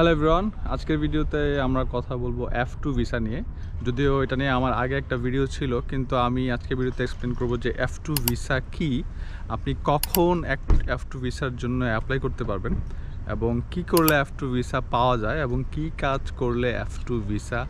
Hello everyone, আজকের ভিডিওতে আমরা কথা বলবো F2 ভিসা নিয়ে। যদিও এটা নিয়ে আমার আগে একটা ভিডিও ছিল, কিন্তু আমি আজকে ভিডিওতে এক্সপ্লেন করব যে F2 ভিসা কি, আপনি কখন F2 ভিসার জন্য অ্যাপ্লাই করতে পারবেন এবং কি করলে F2 ভিসা পাওয়া যায় এবং কি কাজ করলে F2 ভিসা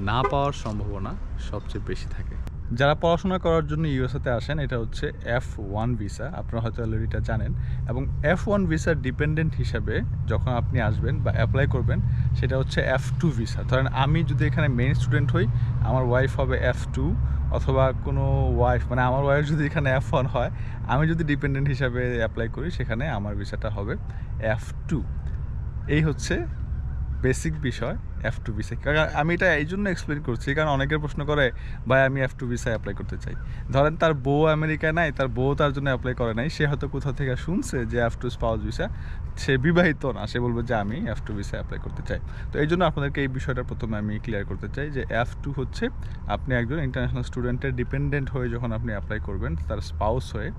না পাওয়ার সম্ভাবনা সবচেয়ে বেশি থাকে। যারা পড়াশোনা করার জন্য ইউএসএতে আসেন, এটা হচ্ছে F1 ভিসা, আপনারা হয়তো অলরেডি এটা জানেন। এবং F1 ভিসার ডিপেন্ডেন্ট হিসাবে যখন আপনি আসবেন বা অ্যাপ্লাই করবেন, সেটা হচ্ছে F2 ভিসা। ধরেন আমি যদি এখানে মেইন স্টুডেন্ট হই, আমার ওয়াইফ হবে F2, অথবা কোনো ওয়াইফ মানে আমার ওয়াইফ যদি এখানে F1 হয়, আমি যদি ডিপেন্ডেন্ট হিসাবে অ্যাপ্লাই করি, সেখানে আমার ভিসাটা হবে F2। এই হচ্ছে বেসিক বিষয় F2 ভিসা। কারণ আমি এটা এই জন্য এক্সপ্লেন করছি, কারণ অনেকের প্রশ্ন করে, ভাই আমি F2 ভিসা অ্যাপ্লাই করতে চাই। ধরেন তার বউ আমেরিকায় নাই, তার বউ তার জন্য অ্যাপ্লাই করে নাই, সে হয়তো কোথাও থেকে শুনছে যে F2 স্পাউস ভিসা, সে বিবাহিত না, সে বলবে যে আমি F2 ভিসা অ্যাপ্লাই করতে চাই। তো এই জন্য আপনাদেরকে এই বিষয়টা প্রথমে আমি ক্লিয়ার করতে চাই যে F2 হচ্ছে আপনি একজন ইন্টারন্যাশনাল স্টুডেন্টের ডিপেন্ডেন্ট হয়ে যখন আপনি অ্যাপ্লাই করবেন, তার স্পাউস হয়ে,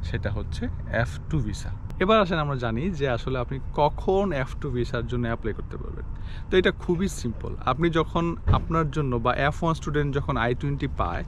সেটা হচ্ছে F2 ভিসা। এবার আসেন আমরা জানি যে আসলে আপনি কখন F2 ভিসার জন্য অ্যাপ্লাই করতে পারবেন। তো এটা খুবই সিম্পল। আপনি যখন আপনার জন্য বা F1 স্টুডেন্ট যখন I-20 পায়,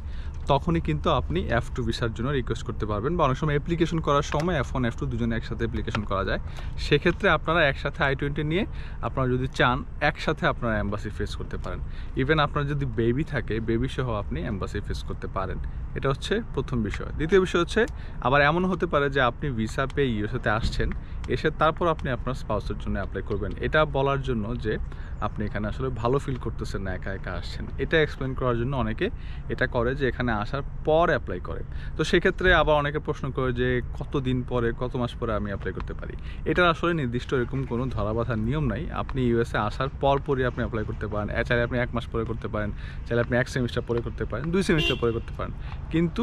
তখনই কিন্তু আপনি F2 ভিসার জন্য রিকোয়েস্ট করতে পারবেন, বা অনেক সময় অ্যাপ্লিকেশন করার সময় F1 F2 দুজনে একসাথে অ্যাপ্লিকেশন করা যায়। সেক্ষেত্রে আপনারা একসাথে I-20 নিয়ে আপনারা যদি চান, একসাথে আপনারা এম্বাসি ফেস করতে পারেন। ইভেন আপনার যদি বেবি থাকে, বেবি সহ আপনি এম্বাসি ফেস করতে পারেন। এটা হচ্ছে প্রথম বিষয়। দ্বিতীয় বিষয় হচ্ছে, আবার এমন হতে পারে যে আপনি ভিসা পেয়ে ইউএসএতে আসছেন, এসে তারপর আপনি আপনার স্পাউসের জন্য অ্যাপ্লাই করবেন। এটা বলার জন্য যে আপনি এখানে আসলে ভালো ফিল করতেছেন না, একা একা আসছেন। এটা এক্সপ্লেন করার জন্য অনেকে এটা করে যে এখানে আসার পর অ্যাপ্লাই করে। তো সেক্ষেত্রে আবার অনেকে প্রশ্ন করে যে কতদিন পরে, কত মাস পরে আমি অ্যাপ্লাই করতে পারি। এটার আসলে নির্দিষ্ট এরকম কোনো ধরাবাঁধার নিয়ম নাই। আপনি ইউএসএ আসার পরই আপনি অ্যাপ্লাই করতে পারেন। চাইলে আপনি 1 মাস পরে করতে পারেন, চাইলে আপনি 1 সেমিস্টার পরে করতে পারেন, 2 সেমিস্টার পরে করতে পারেন। কিন্তু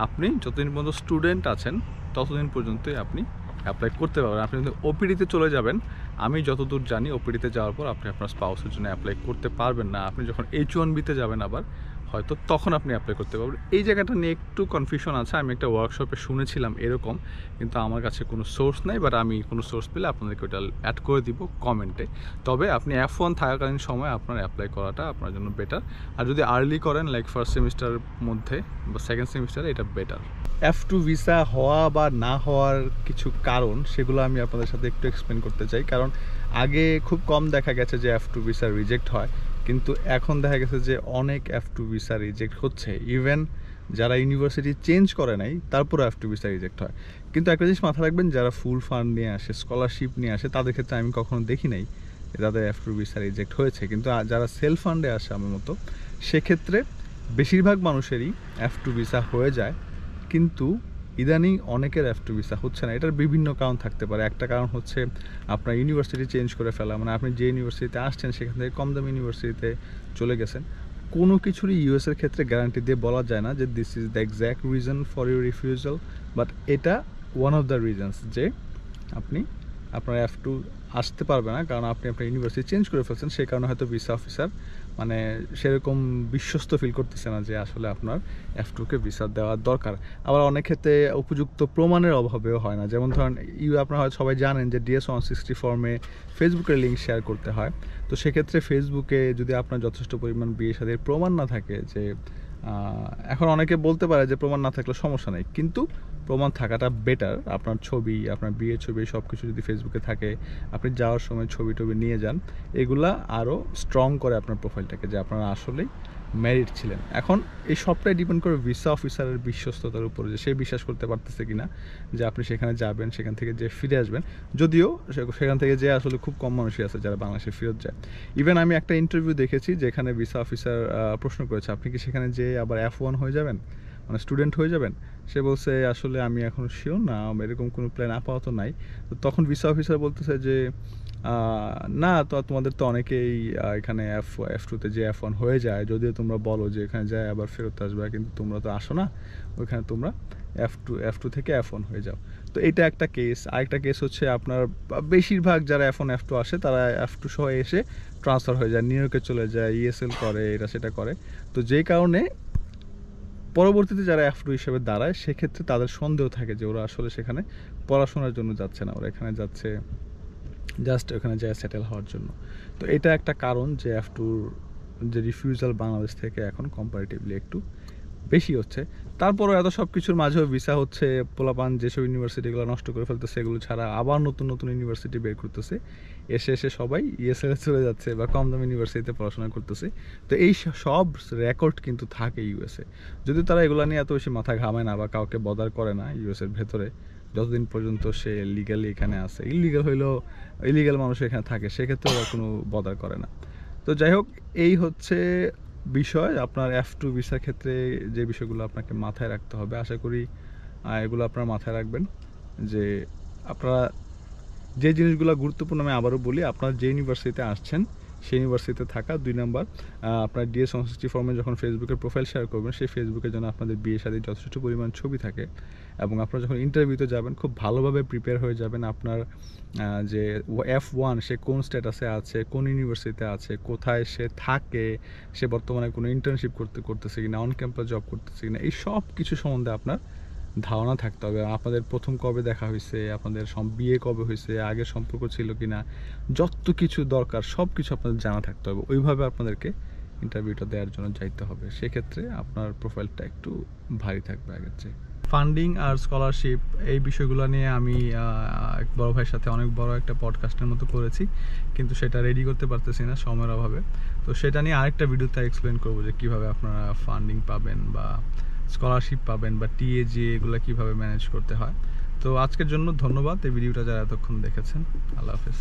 আপনি যতদিন পর্যন্ত স্টুডেন্ট আছেন, ততদিন পর্যন্তই আপনি অ্যাপ্লাই করতে পারবেন। আপনি যদি ওপিডিতে চলে যাবেন, আমি যতদূর জানি ওপিডিতে যাওয়ার পর আপনি আপনার স্পাউসের জন্য অ্যাপ্লাই করতে পারবেন না। আপনি যখন H1বিতে যাবেন আবার, হয়তো তখন আপনি অ্যাপ্লাই করতে পারবেন। এই জায়গাটা নিয়ে একটু কনফিউশন আছে। আমি একটা ওয়ার্কশপে শুনেছিলাম এরকম, কিন্তু আমার কাছে কোনো সোর্স নেই, বাট আমি কোনো সোর্স পেলে আপনাদেরকে ওটা অ্যাড করে দিব কমেন্টে। তবে আপনি F1 থাকাকালীন সময় আপনার অ্যাপ্লাই করাটা আপনার জন্য বেটার। আর যদি আর্লি করেন, লাইক ফার্স্ট সেমিস্টারের মধ্যে বা সেকেন্ড সেমিস্টারে, এটা বেটার। F2 ভিসা হওয়া বা না হওয়ার কিছু কারণ, সেগুলো আমি আপনাদের সাথে একটু এক্সপ্লেন করতে চাই। কারণ আগে খুব কম দেখা গেছে যে F2 ভিসা রিজেক্ট হয়, কিন্তু এখন দেখা গেছে যে অনেক F2 ভিসা রিজেক্ট হচ্ছে। ইভেন যারা ইউনিভার্সিটি চেঞ্জ করে নাই, তারপরে F2 ভিসা রিজেক্ট হয়। কিন্তু একটা জিনিস মাথায় রাখবেন, যারা ফুল ফান্ড নিয়ে আসে, স্কলারশিপ নিয়ে আসে, তাদের ক্ষেত্রে আমি কখনো দেখি নাই তাদের F2 ভিসা রিজেক্ট হয়েছে। কিন্তু যারা সেলফ ফান্ডে আসে আমার মতো, সেক্ষেত্রে বেশিরভাগ মানুষেরই F2 ভিসা হয়ে যায়। কিন্তু ইদানিং অনেকের F2 ভিসা হচ্ছে না। এটার বিভিন্ন কারণ থাকতে পারে। একটা কারণ হচ্ছে আপনার ইউনিভার্সিটি চেঞ্জ করে ফেলা, মানে আপনি যে ইউনিভার্সিটিতে আসছেন সেখান থেকে কম দামি ইউনিভার্সিটিতে চলে গেছেন। কোনো কিছুরই ইউএসের ক্ষেত্রে গ্যারান্টি দিয়ে বলা যায় না যে this is the exact reason for your refusal, but এটা ওয়ান অফ দ্য রিজনস যে আপনি আপনার F2 আসতে পারবে না, কারণ আপনি আপনার ইউনিভার্সিটি চেঞ্জ করে ফেলছেন। সেই কারণে হয়তো ভিসা অফিসার মানে সেরকম বিশ্বস্ত ফিল করতেছে না যে আসলে আপনার F2কে ভিসা দেওয়ার দরকার। আবার অনেক ক্ষেত্রে উপযুক্ত প্রমাণের অভাবেও হয় না। যেমন ধরেন, আপনারা হয়তো সবাই জানেন যে DS-160 ফর্মে ফেসবুকের লিঙ্ক শেয়ার করতে হয়। তো সেক্ষেত্রে ফেসবুকে যদি আপনার যথেষ্ট পরিমাণ বিয়ে শাদীর প্রমাণ না থাকে, যে এখন অনেকে বলতে পারে যে প্রমাণ না থাকলে সমস্যা নেই, কিন্তু প্রমাণ থাকাটা বেটার। আপনার ছবি, আপনার বিয়ের ছবি, সব কিছু যদি ফেসবুকে থাকে, আপনি যাওয়ার সময় ছবি টবি নিয়ে যান, এগুলা আরও স্ট্রং করে আপনার প্রোফাইলটাকে, যে আপনারা আসলেই ম্যারিড ছিলেন। এখন এই সবটাই ডিপেন্ড করে ভিসা অফিসারের বিশ্বস্ততার উপরে, যে সে বিশ্বাস করতে পারতেছে কিনা যে আপনি সেখানে যাবেন, সেখান থেকে যে ফিরে আসবেন। যদিও সেখান থেকে যে আসলে খুব কম মানুষই আছে যারা বাংলাদেশে ফেরত যায়। ইভেন আমি একটা ইন্টারভিউ দেখেছি যেখানে ভিসা অফিসার প্রশ্ন করেছে, আপনি কি সেখানে যে আবার F1 হয়ে যাবেন, মানে স্টুডেন্ট হয়ে যাবেন? সে বলছে, আসলে আমি এখন শিওর না, এরকম কোনো প্ল্যান আপাতত নাই। তো তখন ভিসা অফিসার বলতেছে যে না, তো তোমাদের তো অনেকেই এখানে F2তে যে F1 হয়ে যায়, যদিও তোমরা বলো যে এখানে যায় আবার ফেরত আসবে, কিন্তু তোমরা তো আসো না, ওইখানে তোমরা F2 থেকে F1 হয়ে যাও। তো এটা একটা কেস। আরেকটা কেস হচ্ছে, আপনার বেশিরভাগ যারা F1 F2 আসে, তারা F2 সহ এসে ট্রান্সফার হয়ে যায়, নিউ ইয়র্কে চলে যায়, ESL করে, এটা সেটা করে। তো যেই কারণে পরবর্তীতে যারা F2 হিসেবে দাঁড়ায়, সেক্ষেত্রে তাদের সন্দেহ থাকে যে ওরা আসলে সেখানে পড়াশোনার জন্য যাচ্ছে না, ওরা এখানে যাচ্ছে জাস্ট ওখানে যায় সেটেল হওয়ার জন্য। তো এটা একটা কারণ যে F2 যে রিফিউজাল বাংলাদেশ থেকে এখন কম্পারেটিভলি একটু বেশি হচ্ছে। তারপরও এত সব কিছুর মাঝেও ভিসা হচ্ছে, পোলাপান যেসব ইউনিভার্সিটিগুলো নষ্ট করে ফেলতেছে এগুলো ছাড়া আবার নতুন নতুন ইউনিভার্সিটি বের করতেছে, এসে সবাই ইউএসএ চলে যাচ্ছে বা কম দামি ইউনিভার্সিটিতে পড়াশোনা করতেছে। তো এই সব রেকর্ড কিন্তু থাকে ইউএসএ, যদি তারা এগুলো নিয়ে এত বেশি মাথা ঘামায় না বা কাউকে বদার করে না ইউএসএর ভেতরে, যতদিন পর্যন্ত সে লিগালি এখানে আসে। ইলিগাল হইলেও ইলিগাল মানুষ এখানে থাকে, সেক্ষেত্রে ওরা কোনো বদার করে না। তো যাই হোক, এই হচ্ছে বিষয় আপনার F2 ভিসার ক্ষেত্রে যে বিষয়গুলো আপনাকে মাথায় রাখতে হবে। আশা করি এগুলো আপনারা মাথায় রাখবেন যে আপনারা যে জিনিসগুলো গুরুত্বপূর্ণ, আমি আবারও বলি, আপনার যে ইউনিভার্সিটিতে আসছেন সেই ইউনিভার্সিটিতে থাকা। 2 নাম্বার, আপনার ডিএস 160 ফর্মে যখন ফেসবুকের প্রোফাইল শেয়ার করবেন সেই ফেসবুকের জন্য আপনাদের বিয়ে শাদীর যথেষ্ট পরিমাণ ছবি থাকে, এবং আপনারা যখন ইন্টারভিউতে যাবেন খুব ভালোভাবে প্রিপেয়ার হয়ে যাবেন। আপনার যে F1 সে কোন স্ট্যাটাসে আছে, কোন ইউনিভার্সিটিতে আছে, কোথায় সে থাকে, সে বর্তমানে কোনো ইন্টার্নশিপ করতেছে কিনা, অন ক্যাম্পাস জব করতেছে কিনা, এই সব কিছু সম্বন্ধে আপনার ধারণা থাকতে হবে। আপনাদের প্রথম কবে দেখা হয়েছে, আপনাদের বিয়ে কবে হয়েছে, আগের সম্পর্ক ছিল কিনা, যত কিছু দরকার সব কিছু আপনাদের জানা থাকতে হবে। ওইভাবে আপনাদেরকে ইন্টারভিউটা দেওয়ার জন্য যাইতে হবে। সেক্ষেত্রে আপনার প্রোফাইলটা একটু ভারী থাকবে আগের চেয়ে। ফান্ডিং আর স্কলারশিপ এই বিষয়গুলো নিয়ে আমি এক বড় ভাইয়ের সাথে অনেক বড় একটা পডকাস্টের মতো করেছি, কিন্তু সেটা রেডি করতে পারতেছি না সময়ের অভাবে। তো সেটা নিয়ে আরেকটা ভিডিওতে এক্সপ্লেন করবো যে কীভাবে আপনারা ফান্ডিং পাবেন বা স্কলারশিপ পাবেন বা টিএজি এগুলো কীভাবে ম্যানেজ করতে হয়। তো আজকের জন্য ধন্যবাদ এই ভিডিওটা যারা এতক্ষণ দেখেছেন। আল্লাহ হাফেজ।